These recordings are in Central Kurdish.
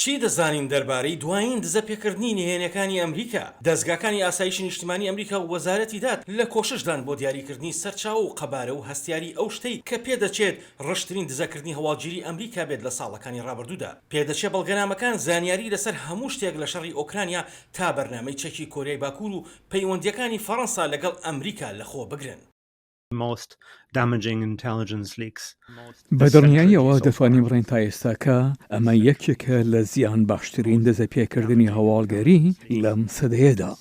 چی دەزانین دەربارەی دوایین دزە پێکردنی نهێنیەکانی ئەمریکا؟ دەستگاکانی ئاسایشی نیشتیمانی ئەمریکا و وەزارەتی داد لە کۆششدان بۆ دیاریکردنی سەرچاوە و قەبارە و هەستیاری ئەو شتەی کە پێدەچێت ڕشترین دزەکردنی هەواڵگیری ئەمریکا بێت لە ساڵەکانی ڕابردوودا. پێدەچێت بەڵگەنامەکان زانیاری لەسەر هەموو شتێک لە شەڕی ئۆکرانیا تا بەرنامەی چەکی کۆریای باکوور و پەیوەندیەکانی فەڕەنسا لەگەڵ ئەمریکا لەخۆ بگرن. بە دڵنیاییەوە دەتوانین بڕین تا ئێستاکە ئەمە یەکێکە لە زیان باشترین دەزەپێکردنی هەواڵگەری لەم سەدەیەدا.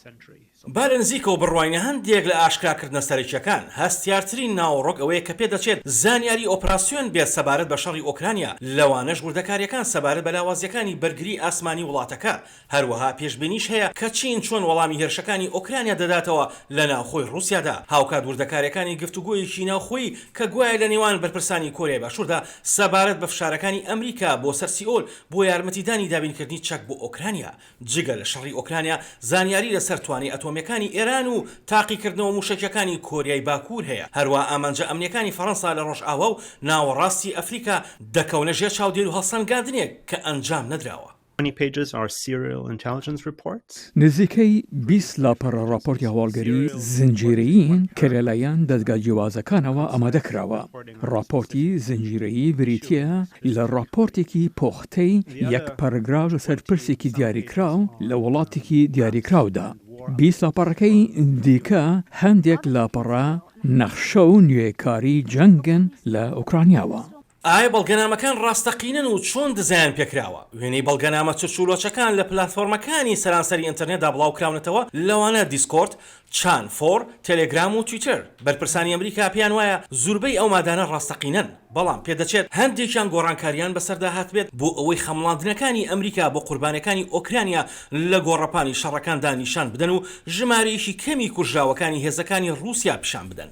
با لە نزیکەوە بڕواینە هەندێک لە ئاشکراکردنە سەرەکیەکان هەستیارترین ناوەڕۆک ئەوەیە کە پێدەچێت زانیاری ئۆپراسیۆن بێت سەبارەت بە شەڕی ئۆکرانیا، لەوانەش وردەکاریەکان سەبارەت بە لاوازیەکانی بەرگری ئاسمانی وڵاتەکە. هەروەها پێشبینیش هەیە کە چین چۆن وەڵامی هێرشەکانی ئۆکرانیا دەداتەوە لە ناوخۆی رووسیادا. هاوکات وردەکاریەکانی گفتوگۆیەکی ناوخۆیی کە گوایە لە نێوان بەرپرسانی کۆریای باشووردا سەبارەت بە فشارەکانی ئەمریکا بۆ سەر سیئۆل بۆ یارمەتیدانی دابینکردنی چەک بۆ ئۆکرانیا. جگە لە شەڕی ئۆکرانیا زانیاری لەسەر توانای ئەتۆمیەکانی ئێران و تاقیکردنەوە موشکەکانی کۆریای باکوور هەیە. هەروە ئامانجە ئەمنیەکانی فەڕەنسا لە ڕۆژئاوا و ناوەڕاستی ئەفریقا دەکەونە ژێر چاودێر و هەڵسەنگاندنێک کە ئەنجام نەدراوە. نزیکەی 20 لاپەڕە راپۆرتی هەواڵگەری زنجیرەیین کە لەلایەن دەستگا جیوازەکانەوە ئامادەکراوە. راپۆرتی زنجیرەیی بریتیە لە راپۆرتێکی پۆختەی یەک پەرگراو لەسەر پرسێکی دیاریکراو لە وڵاتێکی دیاریکراودا. 20 لاپەڕەکەی دیکە هەندێک لاپەڕە نەخشە و نوێکاری جەنگن لە ئوکرانیاوە. ئایا بەڵگەنامەکان ڕاستەقینن و چۆن دزایان پێکراوە؟ وێنەی بەڵگەنامە چرچوولۆچەکان لە پلاتفۆرمەکانی سەرانسەری ئینتەرنێتدا بڵاوکراونەتەوە، لەوانە دیسکۆرد، چانفۆر، تەلێگرام و تویتر. بەرپرسانی ئەمریکا پێیان وایە زۆربەی ئەو مادانە ڕاستەقینن، بەڵام پێدەچێت هەندێکیان گۆڕانکاریان بەسەردا هاتبێت بۆ ئەوەی خەمڵاندنەکانی ئەمریکا بۆ قوربانەکانی ئۆکرانیا لە گۆڕەپانی شەڕەکاندا نیشان بدەن و ژمارەیەکی کەمی کوژراوەکانی هێزەکانی رووسیا پیشان بدەن.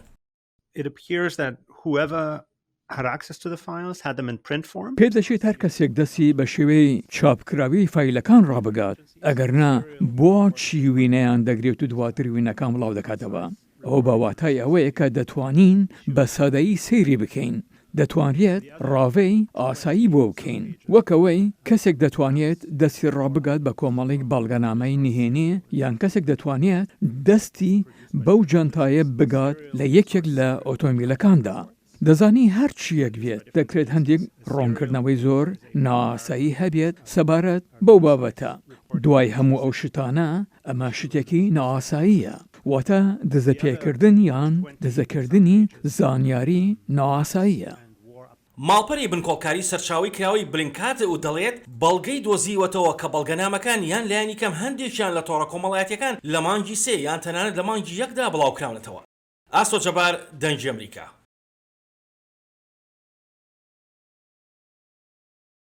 پێدەچێت هەر کەسێک دەستی بە شێوەی چاپکراوی فایلەکان ڕابگات، ئەگەرنا بۆ چی وینەیان دەگرێت و دواتر وینەکان بڵاو دەکاتەوە. ئەو باواتای ئەوەیە کە دەتوانین بە سادایی سەیری بکەین. دەتوانرێت ڕاوەی ئاسایی بۆ بکەین، وەکەوەی کەسێک دەتوانێت دەستی ڕابگات بە کۆمەڵێک بەڵگەنامەی نهێنێ، یان کەسێک دەتوانێت دەستی بەو جانتایە بگات لە یەکێک لە ئۆتۆمبیلەکاندا. دەزانی هەر چیەک بێت دەکرێت هەندێک ڕۆنکردنەوەی زۆر نائاسایی هەبێت سەبارەت بەو بابەتە. دوای هەموو ئەو شتانە ئەمە شتێکی نائاساییە، واتە دزەپێکردن یان دزەکردنی زانیاری نائاساییە. ماڵپەری بنکۆڵکاری سەرچاوی کراوی بلینکات و دەڵێت بەڵگەی دۆزیوەتەوە کە بەڵگەنامەکان یان لایەنی کەم هەندێکیان لە تۆڕە کۆمەڵایەتیەکان لە مانگی 3 یان تەنانەت لە مانگی 1دا بڵاوکراونەتەوە. ئاسۆ جەبار، دەنگی ئەمریکا.